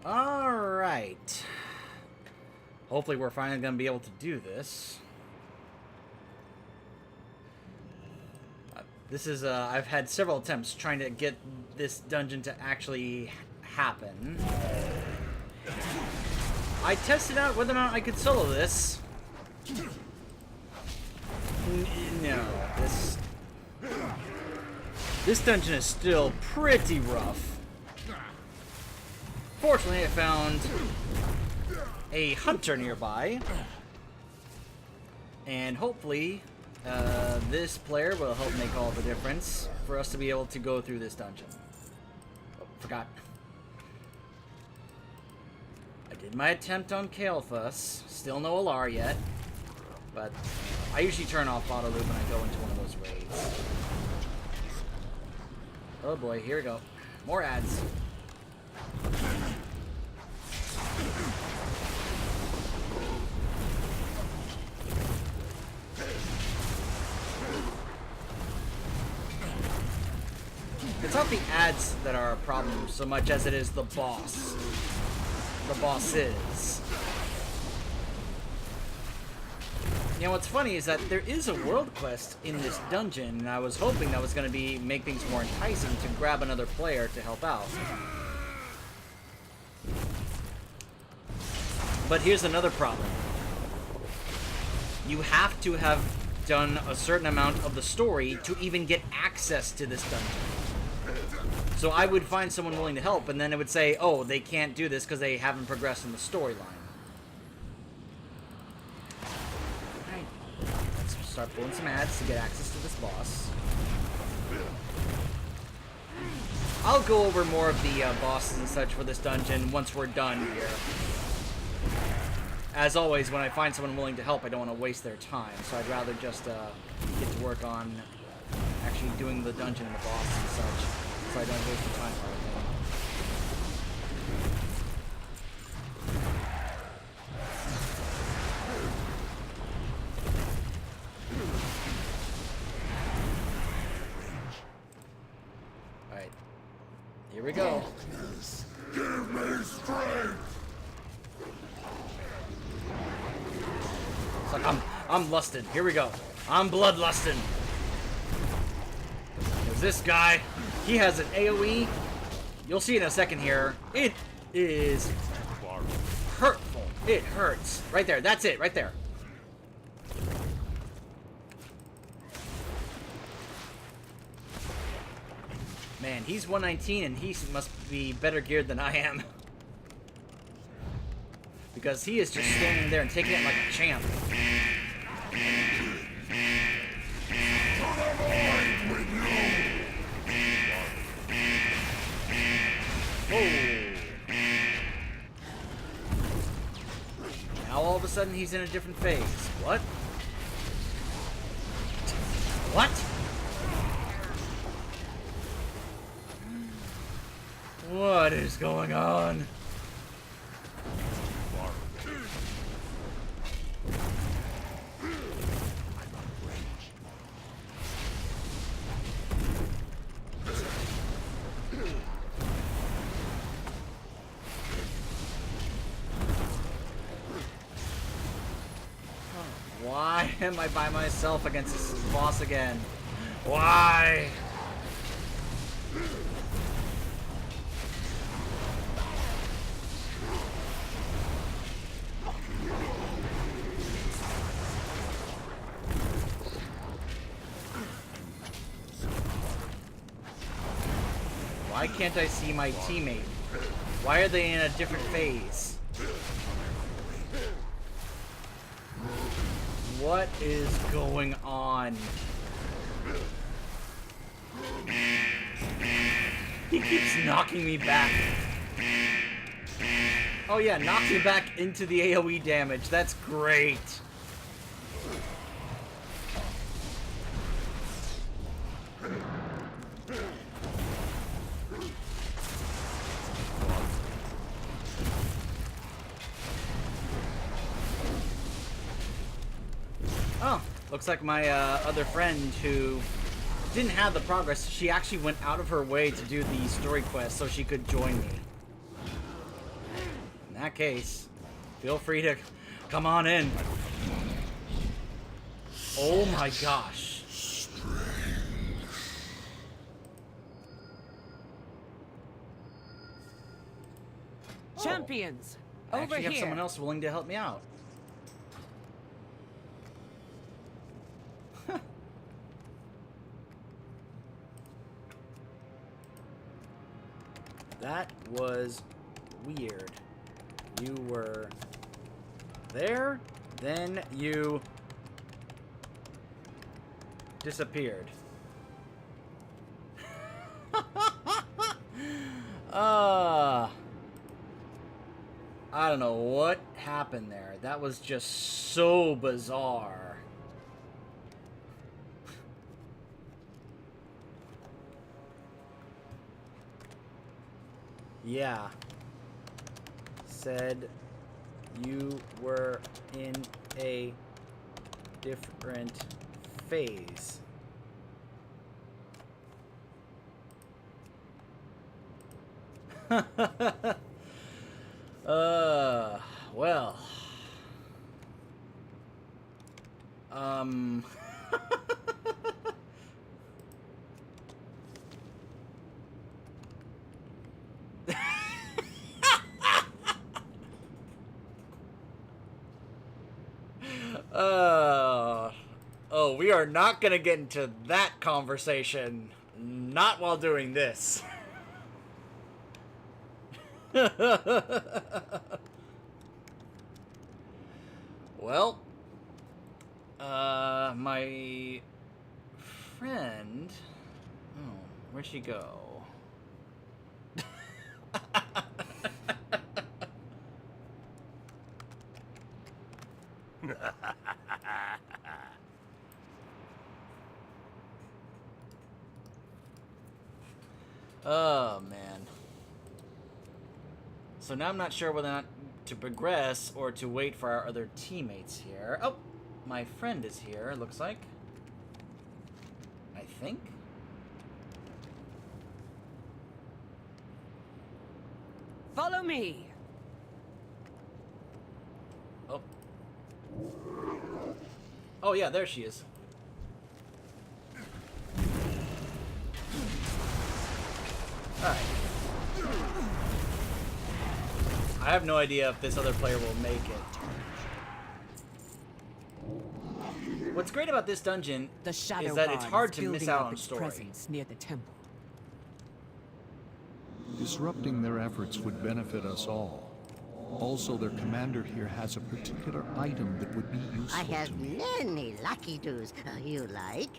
Alright. Hopefully we're finally going to be able to do this. This is, I've had several attempts trying to get this dungeon to actually happen. I tested out whether or not I could solo this. No, this dungeon is still pretty rough. Fortunately, I found a hunter nearby, and hopefully this player will help make all the difference for us to be able to go through this dungeon. Oh, forgot. I did my attempt on Kael'thas. Still no Alar yet, but I usually turn off auto loop when I go into one of those raids. Oh boy, here we go. More ads. It's not the ads that are a problem so much as it is the boss. The bosses. You know, what's funny is that there is a world quest in this dungeon, and I was hoping that was going to make things more enticing to grab another player to help out. But here's another problem. You have to have done a certain amount of the story to even get access to this dungeon. So I would find someone willing to help, and then it would say, oh, they can't do this because they haven't progressed in the storyline. Alright, let's start pulling some ads to get access to this boss. I'll go over more of the bosses and such for this dungeon once we're done here. As always, when I find someone willing to help, I don't want to waste their time, so I'd rather just get to work on actually doing the dungeon and the boss and such, so I don't waste the time for everything. Alright. Here we go. Give me strength! It's like, I'm lusted. Here we go. I'm bloodlusting. There's this guy. He has an AoE. You'll see in a second here. It is hurtful. It hurts. Right there. That's it. Right there. Man, he's 119 and he must be better geared than I am. Because he is just standing there and taking it like a champ. Whoa. Now all of a sudden he's in a different phase. What? What? What is going on? Why am I by myself against this boss again? Why? Why can't I see my teammate? Why are they in a different phase? What is going on? He keeps knocking me back. Oh yeah, knock me back into the AoE damage. That's great. Oh, looks like my other friend who didn't have the progress, she actually went out of her way to do the story quest so she could join me. that case, feel free to come on in. Oh my gosh. Champions, I over actually have here. someone else willing to help me out. That was weird. You were there, then you disappeared. I don't know what happened there. That was just so bizarre. Yeah. Said you were in a different phase. Well. Oh, we are not gonna get into that conversation. Not while doing this. Well, my friend. Oh, where'd she go? Oh, man. So now I'm not sure whether or not to progress or to wait for our other teammates here. Oh, my friend is here, it looks like. I think. Follow me. Oh. Oh, yeah, there she is. Alright. I have no idea if this other player will make it. What's great about this dungeon The Shadow is that it's Guard hard is to miss building out up on its story. presence near the temple. Disrupting their efforts would benefit us all. Also, their commander here has a particular item that would be useful I have to me. many lucky doos you like.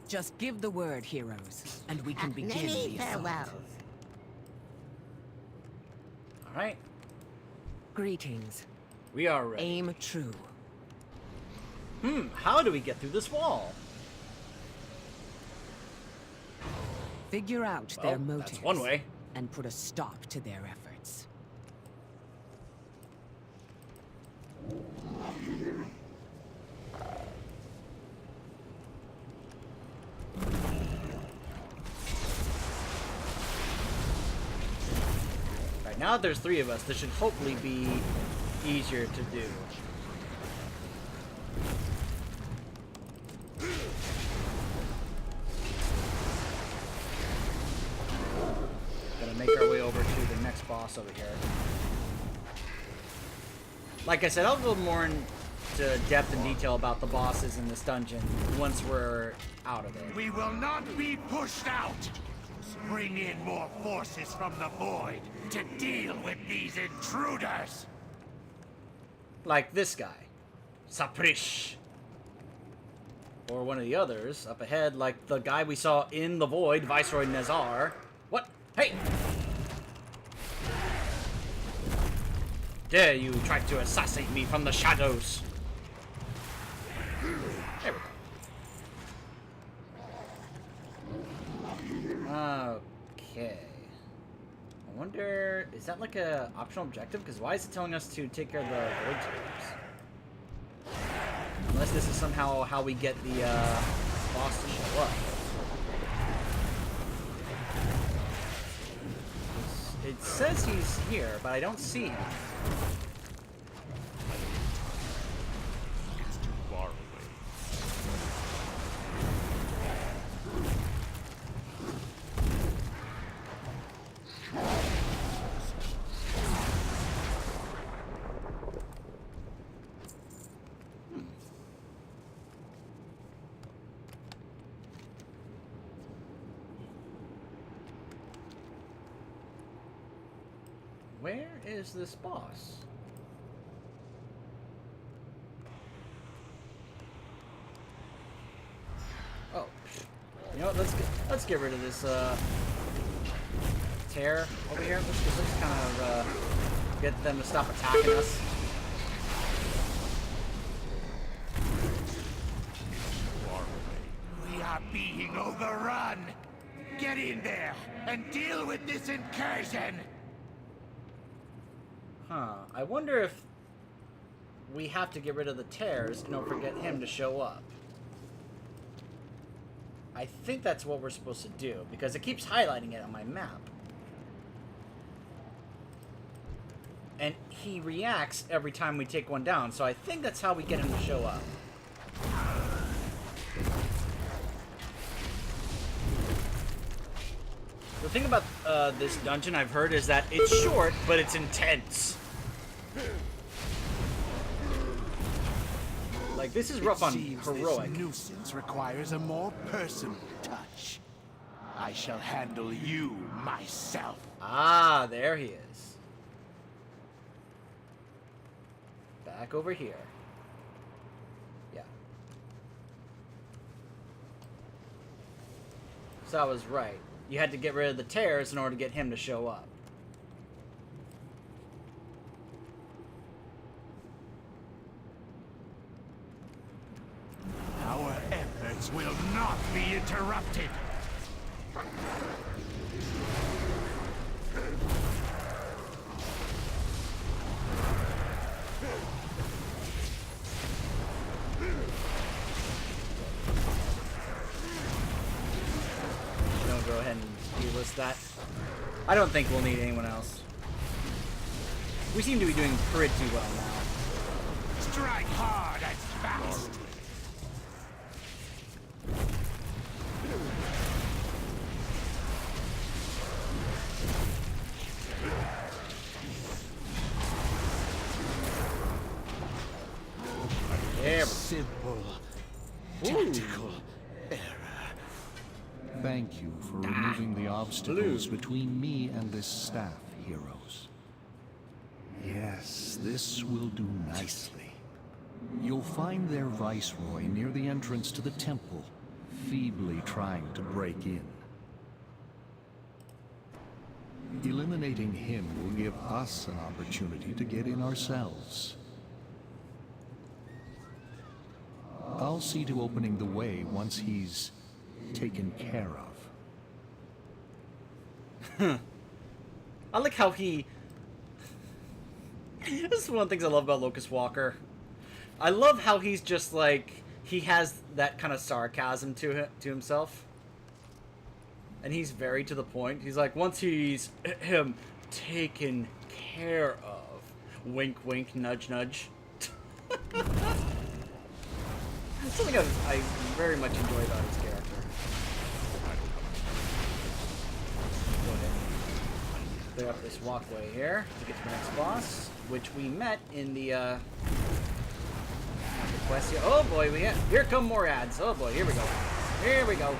Just give the word, heroes, and we can begin Many the assault. farewells. Alright, Greetings. we are ready. Aim true. How do we get through this wall? Figure out Well, their motives. that's one way. And put a stop to their efforts. Right, now that there's three of us, this should hopefully be easier to do. Gonna make our way over to the next boss over here. Like I said, I'll go more into depth and detail about the bosses in this dungeon once we're out of it. We will not be pushed out. Bring in more forces from the void to deal with these intruders. Like this guy, Saprish. Or one of the others up ahead, like the guy we saw in the void, Viceroy Nazar. What? Hey! Dare you try to assassinate me from the shadows? There we go. Okay. I wonder, is that like a optional objective? Because why is it telling us to take care of the void tubes? Unless this is somehow how we get the boss to show up. It says he's here, but I don't see him. It's too far away. Where is this boss? Oh, you know what? Let's get rid of this tear over here. Let's kind of get them to stop attacking us. We are being overrun. Get in there and deal with this incursion. Huh. I wonder if we have to get rid of the tears in order to get him to show up. I think that's what we're supposed to do, because it keeps highlighting it on my map. And he reacts every time we take one down, so I think that's how we get him to show up. The thing about this dungeon I've heard is that it's short, but it's intense. Like, this is rough on heroic. This nuisance requires a more personal touch. I shall handle you myself. Ah, there he is. Back over here. Yeah. So I was right. You had to get rid of the tears in order to get him to show up. Our efforts will not be interrupted. Don't go ahead and delist that. I don't think we'll need anyone else. We seem to be doing pretty well now. Strike hard and fast. There. Simple, tactical error. Thank you for removing the obstacles between me and this staff, heroes. Yes, this will do nicely. You'll find their viceroy near the entrance to the temple, feebly trying to break in. Eliminating him will give us an opportunity to get in ourselves. I'll see to opening the way once he's taken care of. I like how he... This is one of the things I love about Locust Walker. I love how he's just like... He has that kind of sarcasm to himself. And he's very to the point. He's like, once he's taken care of. Wink, wink, nudge, nudge. Something I very much enjoy about his character. Go ahead and clear up this walkway here to get to the next boss, which we met in the quest here. Oh boy, here come more ads. Oh boy, here we go. Here we go.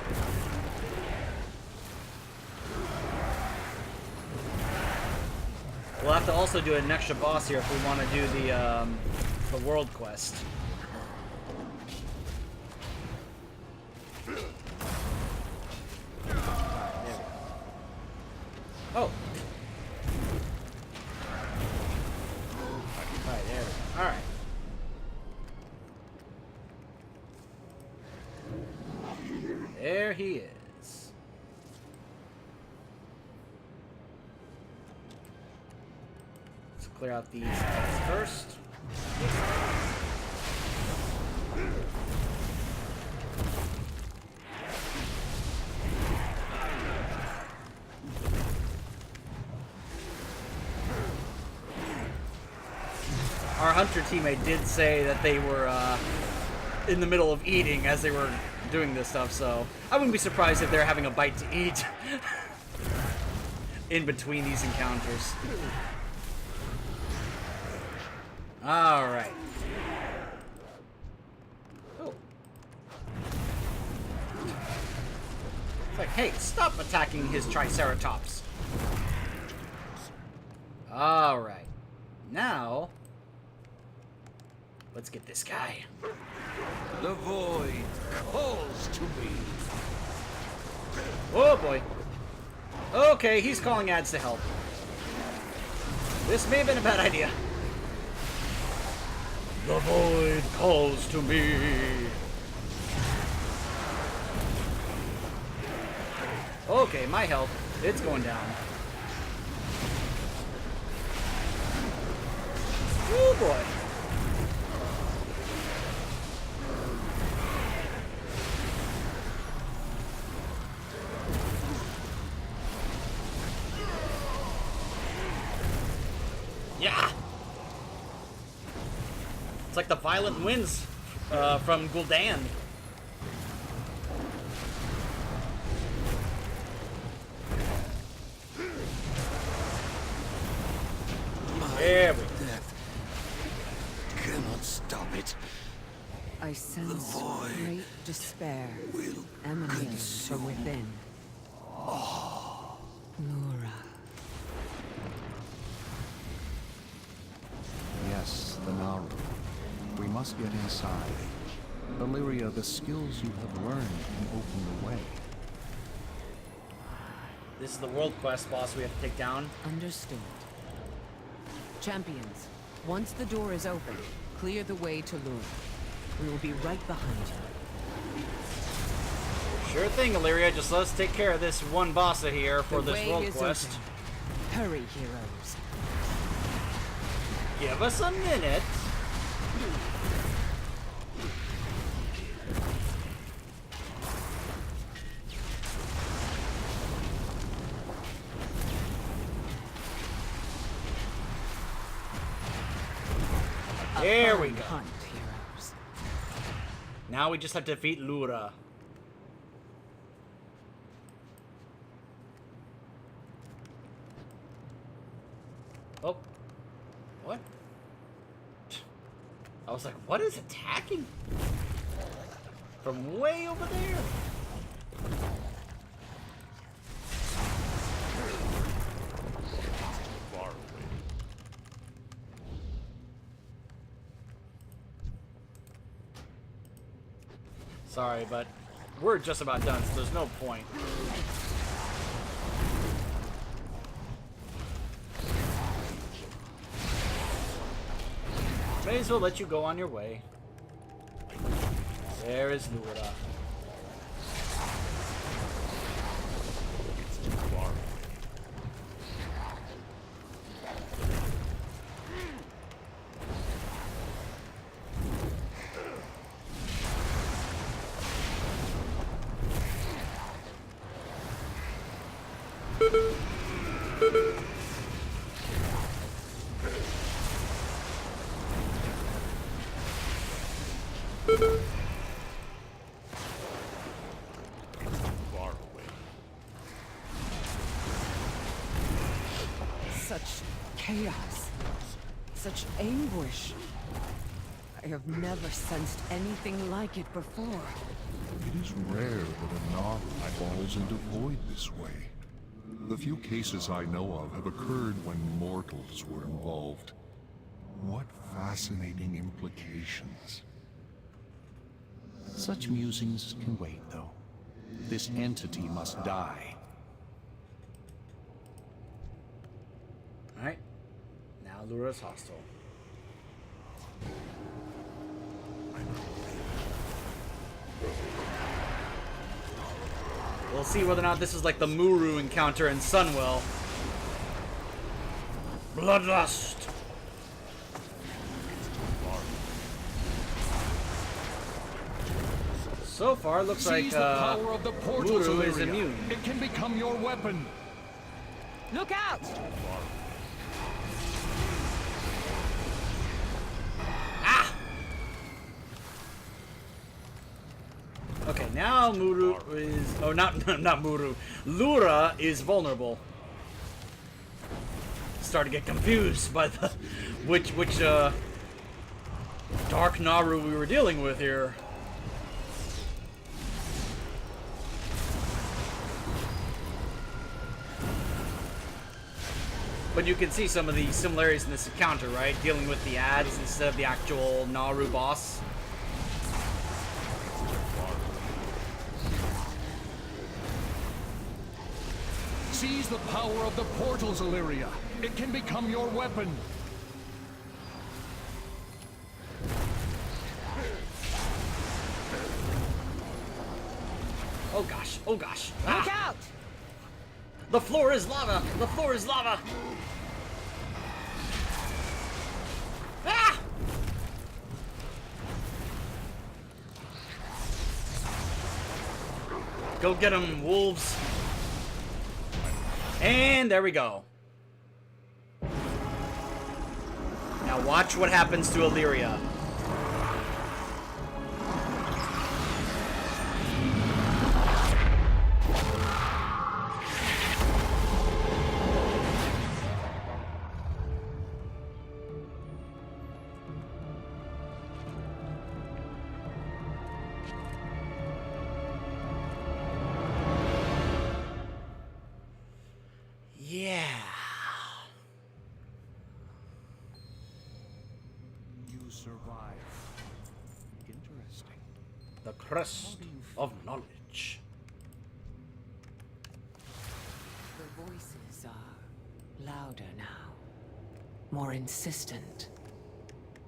We'll have to also do an extra boss here if we want to do the world quest. Oh. Alright, there we go. Alright. There he is. Let's clear out these guys first. our hunter teammate did say that they were in the middle of eating as they were doing this stuff, so I wouldn't be surprised if they're having a bite to eat in between these encounters. Alright. Oh. It's like, hey, stop attacking his Triceratops. Alright. Now, let's get this guy. The void calls to me. Oh boy. Okay, he's calling ads to help. This may have been a bad idea. The void calls to me. Okay, my health, it's going down. Oh boy. Yeah. It's like the violent winds from Gul'dan. There we go. Cannot stop it. I sense void great despair will emanating from within. Lura. Yes, the Naru. We must get inside. Illyria, the skills you have learned can open the way. This is the world quest boss we have to take down. Understood. Champions, once the door is open, clear the way to Lura. We will be right behind you. Sure thing, Illyria. Just let us take care of this one boss here for The this way world is quest. open. Hurry, heroes. Give us a minute. There we go. Hunt, heroes. Now we just have to defeat Lura. Oh. What? I was like, what is attacking? From way over there? Far away. Sorry, but we're just about done, so there's no point. May as well let you go on your way. There is Lura. It's too far away. Far away. Such chaos. Such anguish. I have never sensed anything like it before. It is rare that a Naru falls into void this way. The few cases I know of have occurred when mortals were involved. What fascinating implications. Such musings can wait, though. This entity must die. Alright. Now Lura's hostile. We'll see whether or not this is like the Muru encounter in Sunwell. Bloodlust! So far, looks like Seize the power of the portals, Muru is Illyria. immune. It can become your weapon. Look out! Now Muru is... Oh, not Muru. Lura is vulnerable. Started to get confused by the... Which Dark Naru we were dealing with here. But you can see some of the similarities in this encounter, right? Dealing with the ads instead of the actual Naru boss. Seize the power of the portals, Illyria. It can become your weapon. Oh gosh, oh gosh. Look out! The floor is lava! The floor is lava! Ah! Go get them, wolves. And there we go. Now watch what happens to Illyria. Yeah. You survive. Interesting. The crest of knowledge. The voices are louder now. More insistent.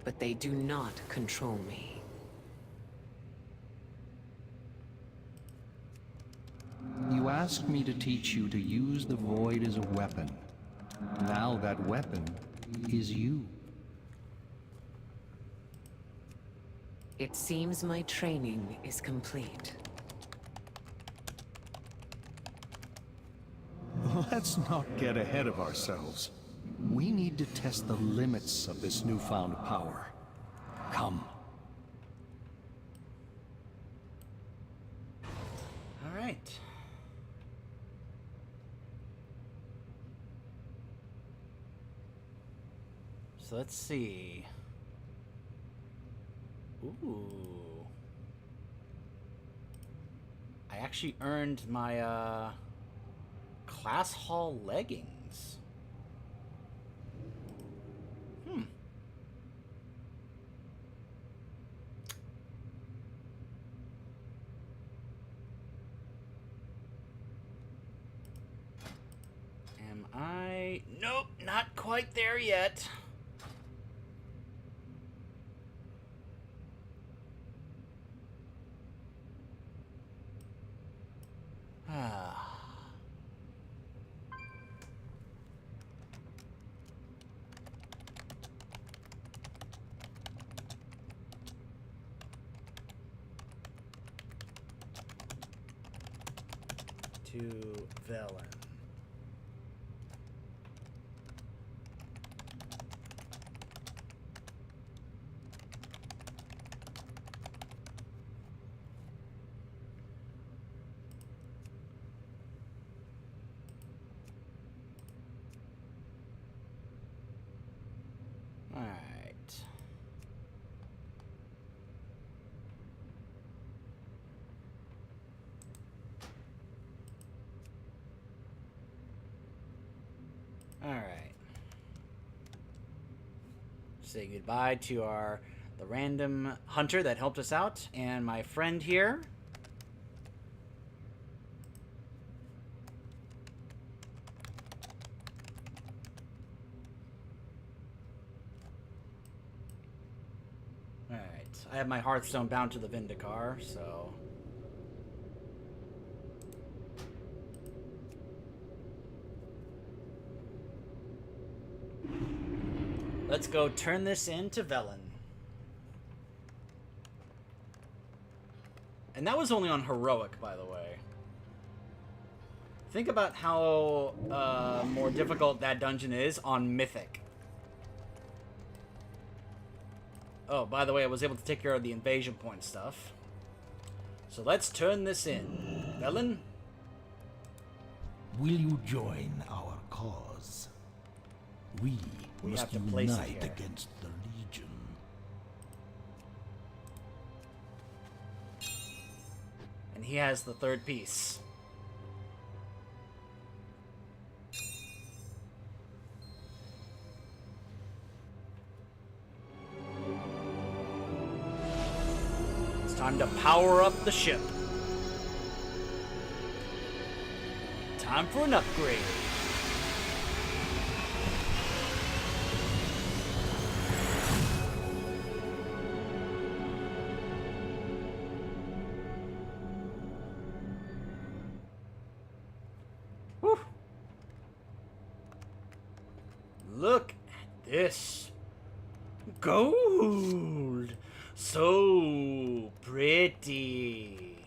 But they do not control me. You asked me to teach you to use the void as a weapon. Now that weapon is you. It seems my training is complete. Let's not get ahead of ourselves. We need to test the limits of this newfound power. Come. All right. So let's see. Ooh. I actually earned my class hall leggings. Am I? Nope, not quite there yet. To Velen. All right. All right. Say goodbye to the random hunter that helped us out and my friend here. All right. I have my Hearthstone bound to the Vindicar, so let's go turn this into Velen. And that was only on Heroic, by the way. Think about how more difficult that dungeon is on Mythic. Oh, by the way, I was able to take care of the invasion point stuff. So let's turn this in. Velen? Will you join our cause? We must have to place it unite here. against the Legion. And he has the third piece. It's time to power up the ship. Time for an upgrade. Whew. Look at this. Gold. So pretty.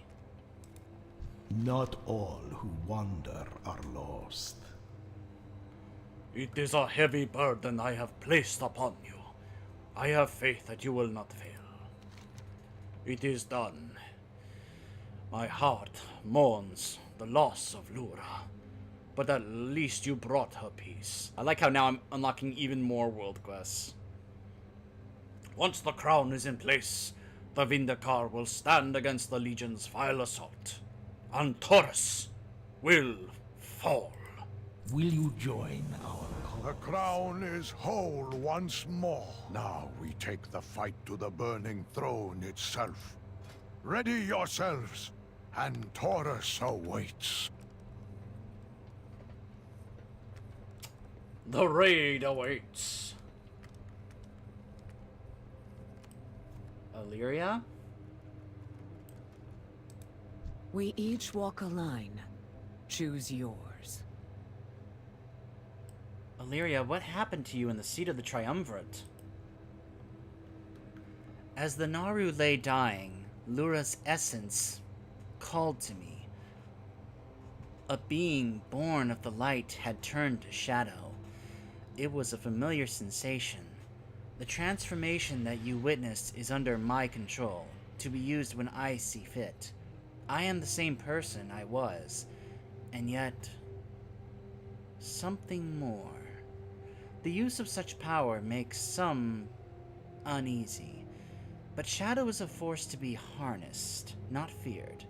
Not all who wander are lost. It is a heavy burden I have placed upon you. I have faith that you will not fail. It is done. My heart mourns the loss of Lura, but at least you brought her peace. I like how now I'm unlocking even more world quests. Once the crown is in place, the Vindikar will stand against the Legion's vile assault, and Taurus will fall. Will you join our The cause? crown is whole once more. Now we take the fight to the burning throne itself. Ready yourselves, and Taurus awaits. The raid awaits. Illyria? We each walk a line. Choose yours. Illyria, what happened to you in the seat of the Triumvirate? As the Naru lay dying, Lura's essence called to me. A being born of the light had turned to shadow. It was a familiar sensation. The transformation that you witnessed is under my control, to be used when I see fit. I am the same person I was, and yet something more. The use of such power makes some uneasy, but shadow is a force to be harnessed, not feared.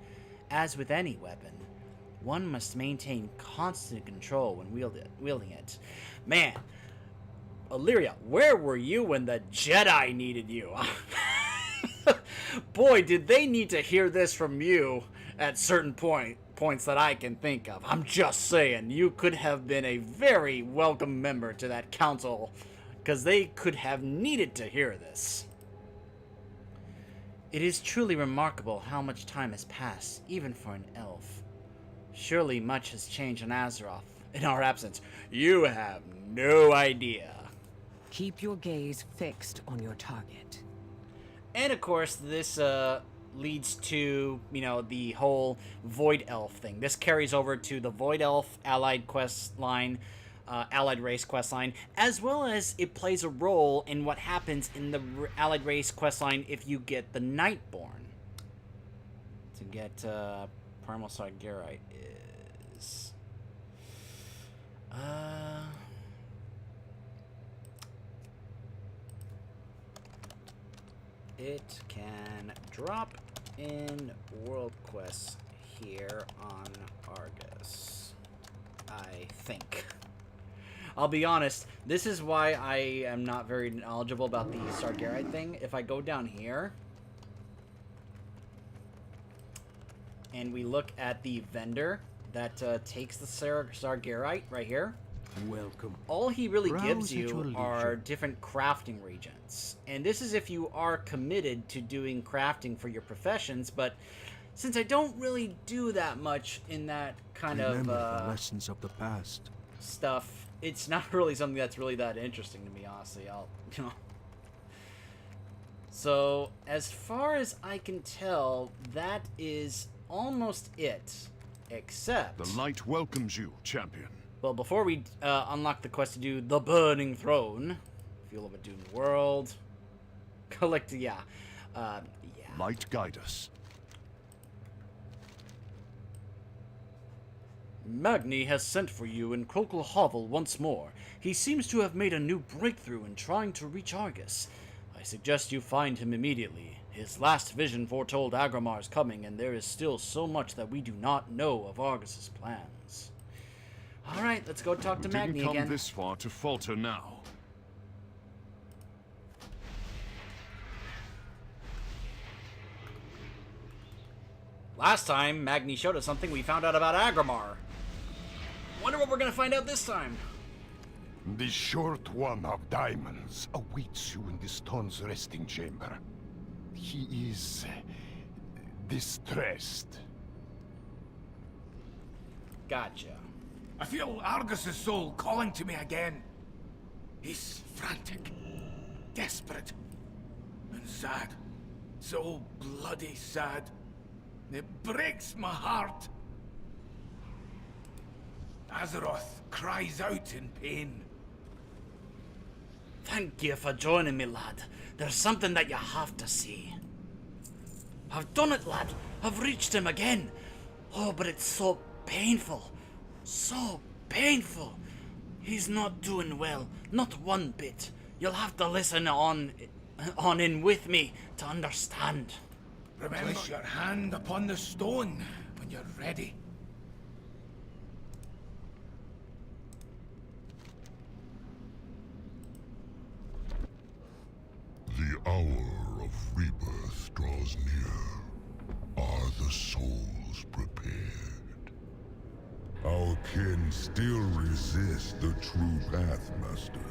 As with any weapon, one must maintain constant control when wielding it. Man, Illyria, where were you when the Jedi needed you? Boy, did they need to hear this from you at certain points that I can think of. I'm just saying, you could have been a very welcome member to that council, because they could have needed to hear this. It is truly remarkable how much time has passed, even for an elf. Surely much has changed on Azeroth in our absence. You have no idea. Keep your gaze fixed on your target. And of course, this leads to, you know, the whole Void Elf thing. This carries over to the Void Elf allied quest line, allied race quest line, as well as it plays a role in what happens in the allied race quest line if you get the Nightborn. To get Primal Sargerite is... It can drop in world quests here on Argus, I think. I'll be honest, this is why I am not very knowledgeable about the Sargerite thing. If I go down here and we look at the vendor that takes the Sargerite right here, Welcome. all he really Browse gives at your you leisure. are different crafting regions. And this is if you are committed to doing crafting for your professions, but since I don't really do that much in that kind Remember of the lessons of the past. stuff, it's not really something that's really that interesting to me, honestly. You know. So, as far as I can tell, that is almost it. Except... The light welcomes you, champion. Well, before we unlock the quest to do the Burning Throne, Fuel of a Doomed World, collect, yeah. Light guide us. Magni has sent for you in Crokle Hovel once more. He seems to have made a new breakthrough in trying to reach Argus. I suggest you find him immediately. His last vision foretold Agramar's coming, and there is still so much that we do not know of Argus's plans. Alright, let's go talk to Magni Didn't come again. this far to falter now. Last time, Magni showed us something we found out about Agramar. Wonder what we're gonna find out this time. The short one of diamonds awaits you in the stone's resting chamber. He is distressed. Gotcha. I feel Argus's soul calling to me again. He's frantic, desperate, and sad. So bloody sad. It breaks my heart. Azeroth cries out in pain. Thank you for joining me, lad. There's something that you have to see. I've done it, lad. I've reached him again. Oh, but it's so painful. So painful. He's not doing well. Not one bit. You'll have to listen on in with me to understand. Remember your hand upon the stone when you're ready. The hour of rebirth draws near. Are the souls prepared? Our kin still resist the true path, Master.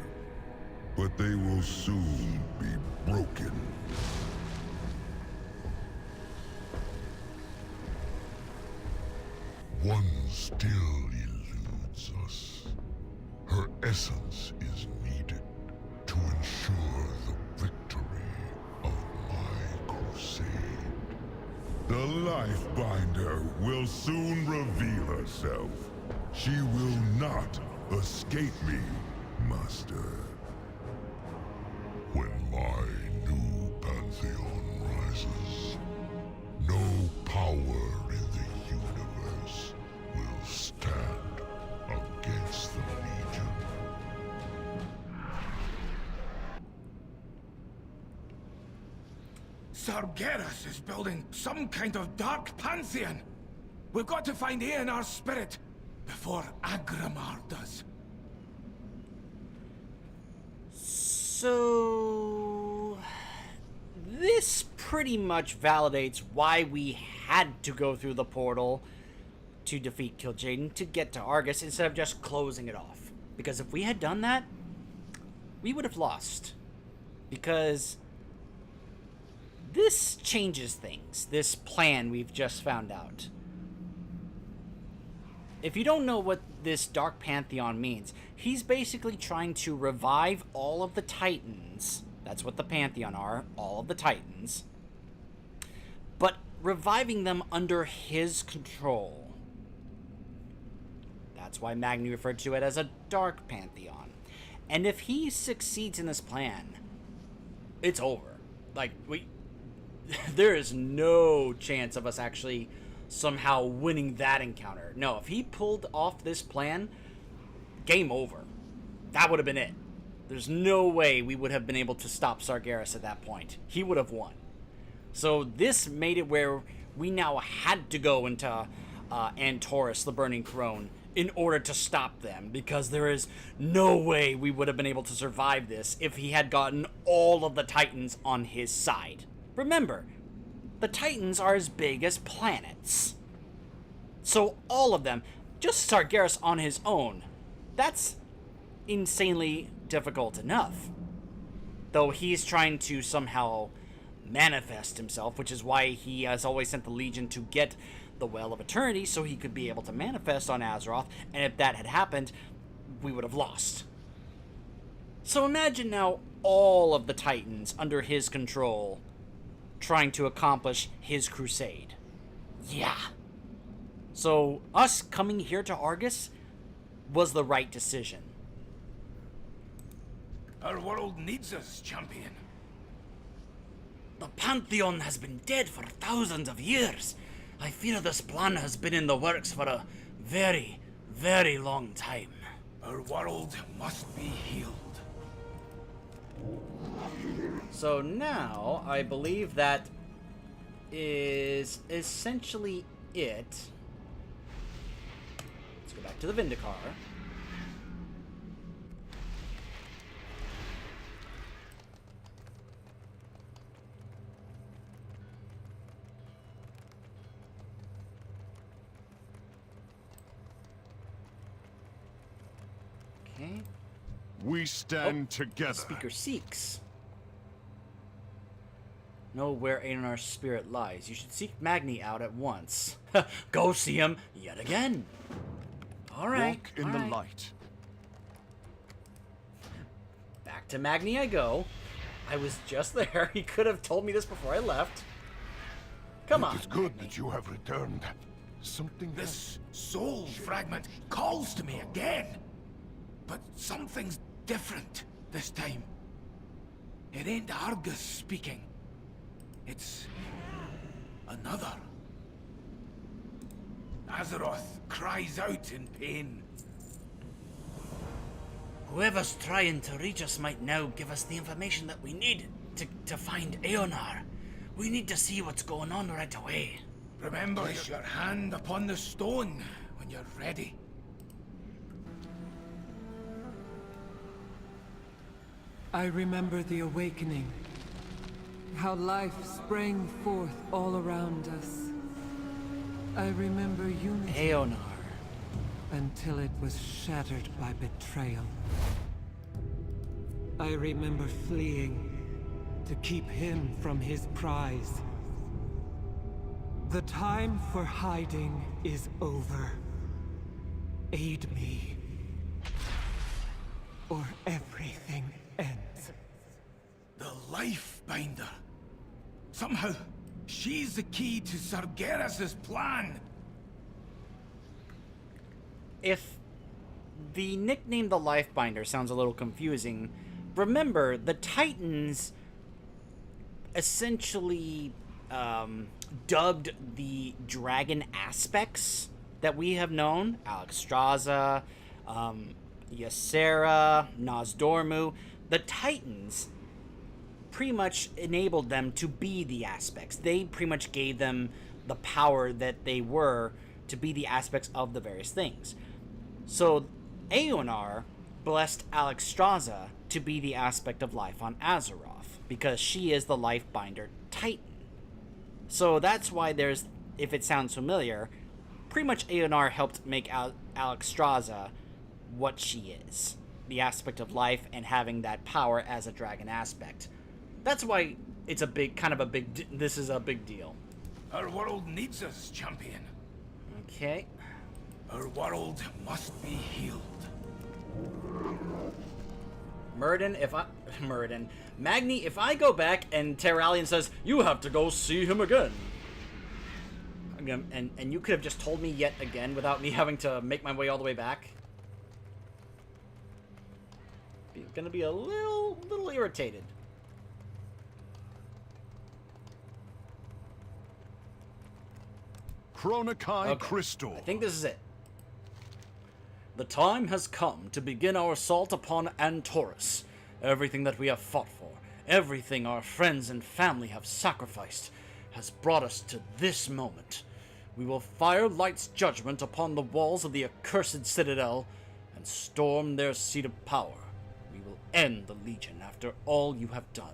But they will soon be broken. One still eludes us. Her essence is needed to ensure the victory of my crusade. The Lifebinder will soon reveal herself. She will not escape me, Master. When my new pantheon rises, no power in the universe will stand against the Legion. Sargeras is building some kind of dark pantheon. We've got to find Aenar's spirit before Agramar does. So this pretty much validates why we had to go through the portal to defeat Kil'jaeden to get to Argus instead of just closing it off. Because if we had done that, we would have lost. Because this changes things, this plan we've just found out. If you don't know what this Dark Pantheon means, he's basically trying to revive all of the Titans. That's what the Pantheon are, all of the Titans. But reviving them under his control. That's why Magni referred to it as a Dark Pantheon. And if he succeeds in this plan, it's over. Like, there is no chance of us actually somehow winning that encounter. No, if he pulled off this plan, game over. That would have been it. There's no way we would have been able to stop Sargeras at that point. He would have won. So this made it where we now had to go into Antorus, the Burning Throne, in order to stop them, because there is no way we would have been able to survive this if he had gotten all of the Titans on his side. Remember, the Titans are as big as planets. So all of them, just Sargeras on his own, that's insanely difficult enough. Though he's trying to somehow manifest himself, which is why he has always sent the Legion to get the Well of Eternity, so he could be able to manifest on Azeroth, and if that had happened, we would have lost. So imagine now all of the Titans under his control trying to accomplish his crusade. Yeah. So us coming here to Argus was the right decision. Our world needs us, champion. The Pantheon has been dead for thousands of years. I fear this plan has been in the works for a very, very long time. Our world must be healed. So now, I believe that is essentially it. Let's go back to the Vindicar. Okay. We stand The together. speaker seeks. Know where Aenar's spirit lies. You should seek Magni out at once. Go see him yet again. All right. Walk in all the right. light. Back to Magni I go. I was just there. He could have told me this before I left. Come on. It is good that you have returned. Something This soul fragment calls to me again. But something's different this time. It ain't Argus speaking. It's another. Azeroth cries out in pain. Whoever's trying to reach us might now give us the information that we need to find Aeonar. We need to see what's going on right away. Remember, place your hand upon the stone when you're ready. I remember the awakening. How life sprang forth all around us. I remember unity Aeonar. until it was shattered by betrayal. I remember fleeing to keep him from his prize. The time for hiding is over. Aid me, or everything ends. The Life Binder. Somehow, she's the key to Sargeras's plan. If the nickname the Lifebinder sounds a little confusing, remember the Titans essentially dubbed the dragon aspects that we have known, Alexstrasza, Xe'ra, Nozdormu. The Titans pretty much enabled them to be the aspects. They pretty much gave them the power that they were to be the aspects of the various things. So Aeonar blessed Alexstrasza to be the aspect of life on Azeroth, because she is the Lifebinder Titan. So that's why there's, if it sounds familiar, pretty much Aeonar helped make Alexstrasza what she is. The aspect of life and having that power as a dragon aspect. That's why it's a big, this is a big deal. Our world needs us, champion. Okay. Our world must be healed. Magni, if I go back and Terralion says, you have to go see him again. And you could have just told me yet again without me having to make my way all the way back. Gonna be a little irritated. Chronokai Crystal. I think this is it. The time has come to begin our assault upon Antorus. Everything that we have fought for, everything our friends and family have sacrificed, has brought us to this moment. We will fire Light's judgment upon the walls of the accursed citadel and storm their seat of power. We will end the Legion after all you have done.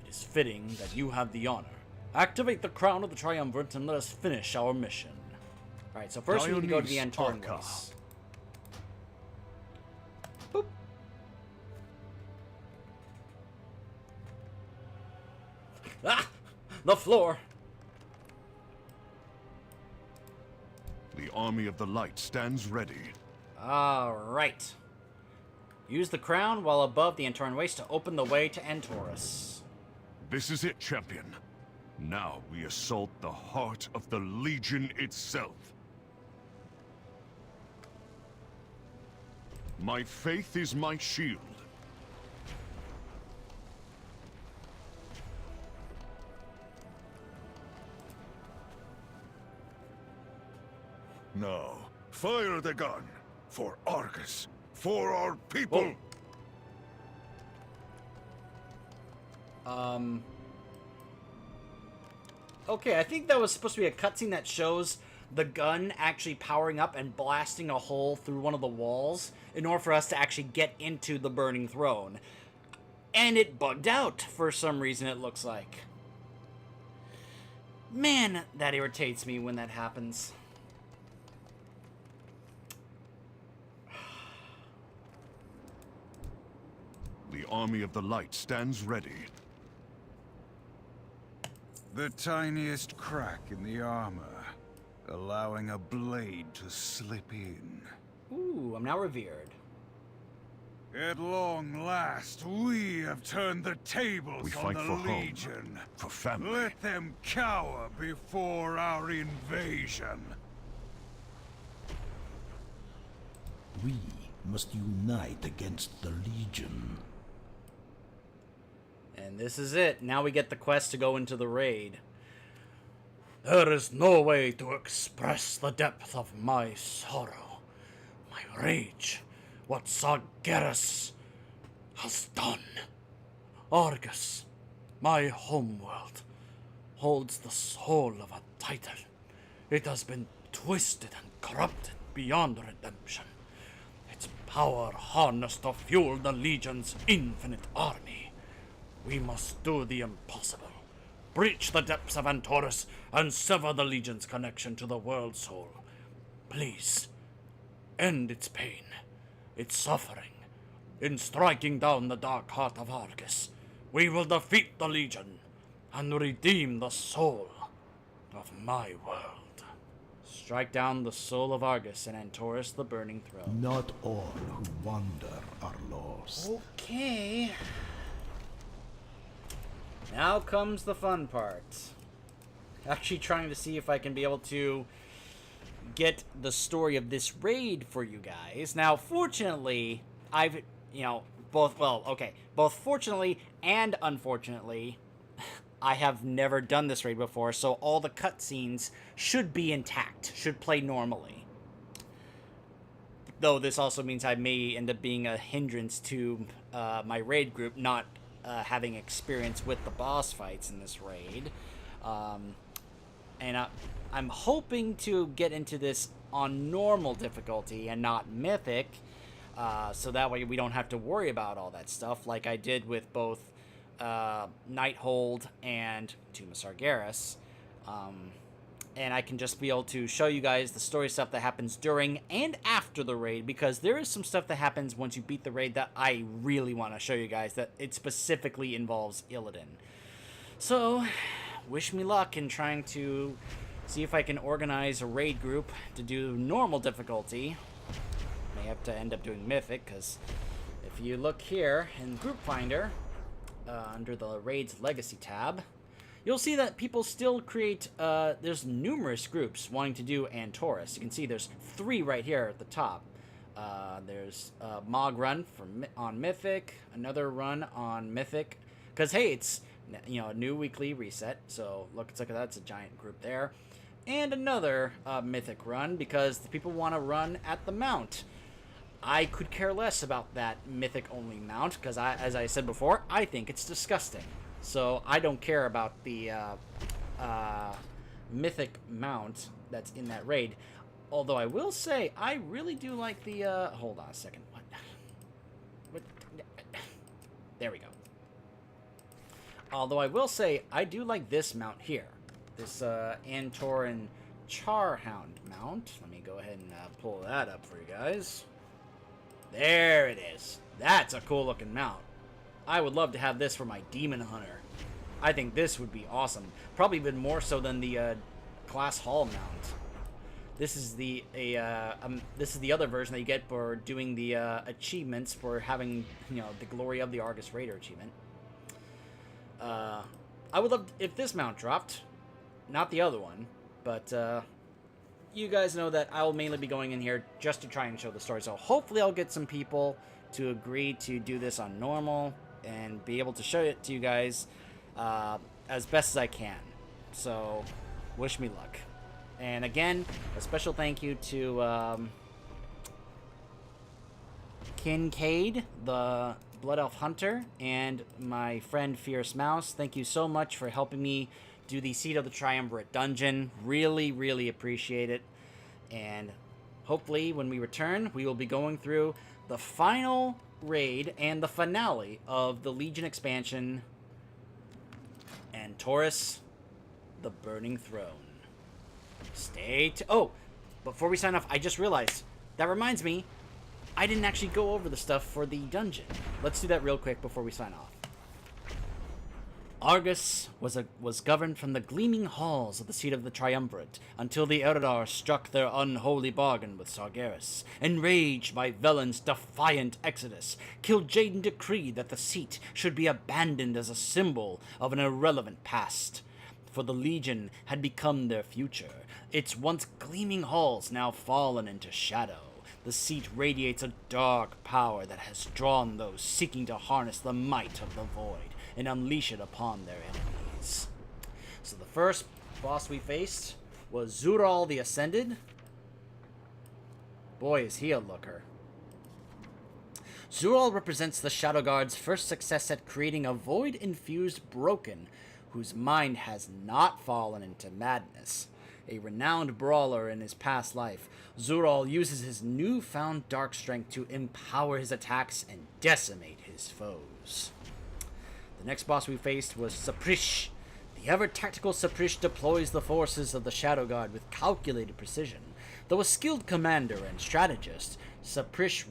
It is fitting that you have the honor. Activate the crown of the Triumvirate and let us finish our mission. Alright, so first we need to go to the Antoran race. Boop. Ah! The floor! The army of the light stands ready. Alright. Use the crown while above the Antoran waste to open the way to Antorus. This is it, champion. Now we assault the heart of the Legion itself. My faith is my shield. Now, fire the gun. For Argus. For our people. Okay, I think that was supposed to be a cutscene that shows the gun actually powering up and blasting a hole through one of the walls in order for us to actually get into the burning throne. And it bugged out for some reason, it looks like. Man, that irritates me when that happens. The army of the light stands ready. The tiniest crack in the armor, allowing a blade to slip in. Ooh, I'm now revered. At long last, we have turned the tables We on fight the for home, Legion. for family. Let them cower before our invasion. We must unite against the Legion. And this is it. Now we get the quest to go into the raid. There is no way to express the depth of my sorrow, my rage, what Xe'ra has done. Argus, my homeworld, holds the soul of a titan. It has been twisted and corrupted beyond redemption. Its power harnessed to fuel the Legion's infinite army. We must do the impossible. Breach the depths of Antorus and sever the Legion's connection to the world soul. Please, end its pain, its suffering. In striking down the dark heart of Argus, we will defeat the Legion and redeem the soul of my world. Strike down the soul of Argus and Antorus the Burning Throne. Not all who wander are lost. Okay. Now comes the fun part. Actually trying to see if I can be able to get the story of this raid for you guys. Now, fortunately, I've, both fortunately and unfortunately, I have never done this raid before, so all the cutscenes should be intact, should play normally. Though this also means I may end up being a hindrance to my raid group not having experience with the boss fights in this raid. And I'm hoping to get into this on normal difficulty and not mythic, so that way we don't have to worry about all that stuff like I did with both Nighthold and Tomb of Sargeras. And I can just be able to show you guys the story stuff that happens during and after the raid, because there is some stuff that happens once you beat the raid that I really want to show you guys, that it specifically involves Illidan. So, wish me luck in trying to see if I can organize a raid group to do normal difficulty. May have to end up doing mythic, because if you look here in Group Finder, under the Raid's Legacy tab, you'll see that people still create, there's numerous groups wanting to do Antorus. You can see there's 3 right here at the top. There's a Mog run on Mythic, another run on Mythic, because hey, it's a new weekly reset, so looks like that's a giant group there. And another Mythic run, because the people want to run at the Mount. I could care less about that Mythic-only mount, because as I said before, I think it's disgusting. So I don't care about the Mythic mount that's in that raid. Although I will say, I really do like the, hold on a second. What? There we go. Although I will say, I do like this mount here. This Antoran Charhound mount. Let me go ahead and pull that up for you guys. There it is. That's a cool looking mount. I would love to have this for my Demon Hunter. I think this would be awesome. Probably even more so than the Class Hall mount. This is the other version that you get for doing the achievements for having the Glory of the Argus Raider achievement. I would love if this mount dropped, not the other one, but you guys know that I will mainly be going in here just to try and show the story. So hopefully I'll get some people to agree to do this on normal and be able to show it to you guys as best as I can. So wish me luck. And again, a special thank you to Kincaid, the Blood Elf Hunter, and my friend Fierce Mouse. Thank you so much for helping me do the Seat of the Triumvirate dungeon. Really, really appreciate it. And hopefully when we return, we will be going through the final raid and the finale of the Legion expansion and Taurus, the Burning Throne. Oh, before we sign off, I just realized, that reminds me, I didn't actually go over the stuff for the dungeon. Let's do that real quick before we sign off. Argus was governed from the gleaming halls of the seat of the Triumvirate until the Eridar struck their unholy bargain with Sargeras. Enraged by Velen's defiant exodus, Kil'jaeden decreed that the seat should be abandoned as a symbol of an irrelevant past. For the Legion had become their future, its once gleaming halls now fallen into shadow. The seat radiates a dark power that has drawn those seeking to harness the might of the Void and unleash it upon their enemies. So the first boss we faced was Xe'ra the Ascended. Boy, is he a looker. Xe'ra represents the Shadow Guard's first success at creating a void-infused Broken whose mind has not fallen into madness. A renowned brawler in his past life, Xe'ra uses his newfound dark strength to empower his attacks and decimate his foes. The next boss we faced was Saprish. The ever-tactical Saprish deploys the forces of the Shadow Guard with calculated precision. Though a skilled commander and strategist, Saprish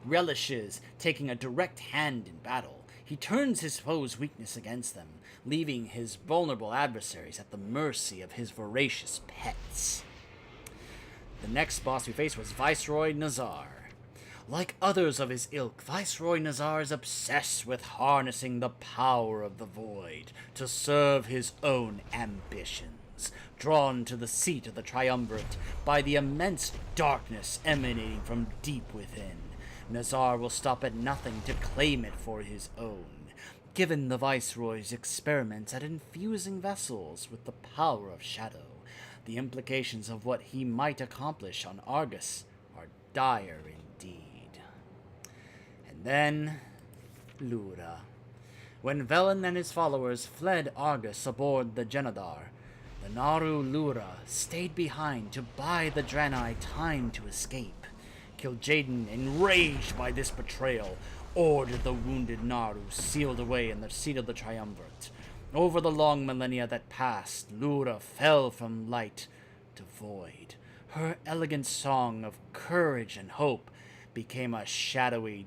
relishes taking a direct hand in battle. He turns his foes' weakness against them, leaving his vulnerable adversaries at the mercy of his voracious pets. The next boss we faced was Viceroy Nazar. Like others of his ilk, Viceroy Nazar is obsessed with harnessing the power of the Void to serve his own ambitions. Drawn to the seat of the Triumvirate by the immense darkness emanating from deep within, Nazar will stop at nothing to claim it for his own. Given the Viceroy's experiments at infusing vessels with the power of shadow, the implications of what he might accomplish on Argus are dire indeed. And then, Lura. When Velen and his followers fled Argus aboard the Genadar, the Naru Lura stayed behind to buy the Draenei time to escape. Kil'jaeden, enraged by this betrayal, ordered the wounded Naru sealed away in the seat of the Triumvirate. Over the long millennia that passed, Lura fell from light to void. Her elegant song of courage and hope became a shadowy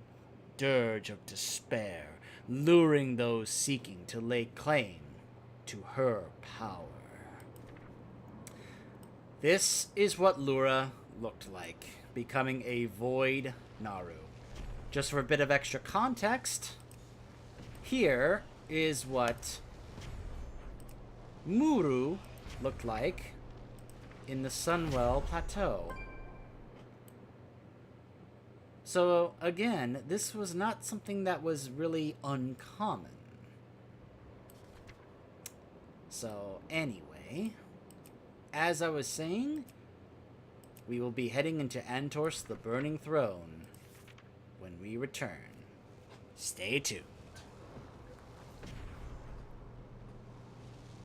dirge of despair, luring those seeking to lay claim to her power. This is what Lura looked like, becoming a Void Naru. Just for a bit of extra context, here is what Muru looked like in the Sunwell Plateau. So again, this was not something that was really uncommon. So anyway, as I was saying, we will be heading into Antors the Burning Throne when we return. Stay tuned.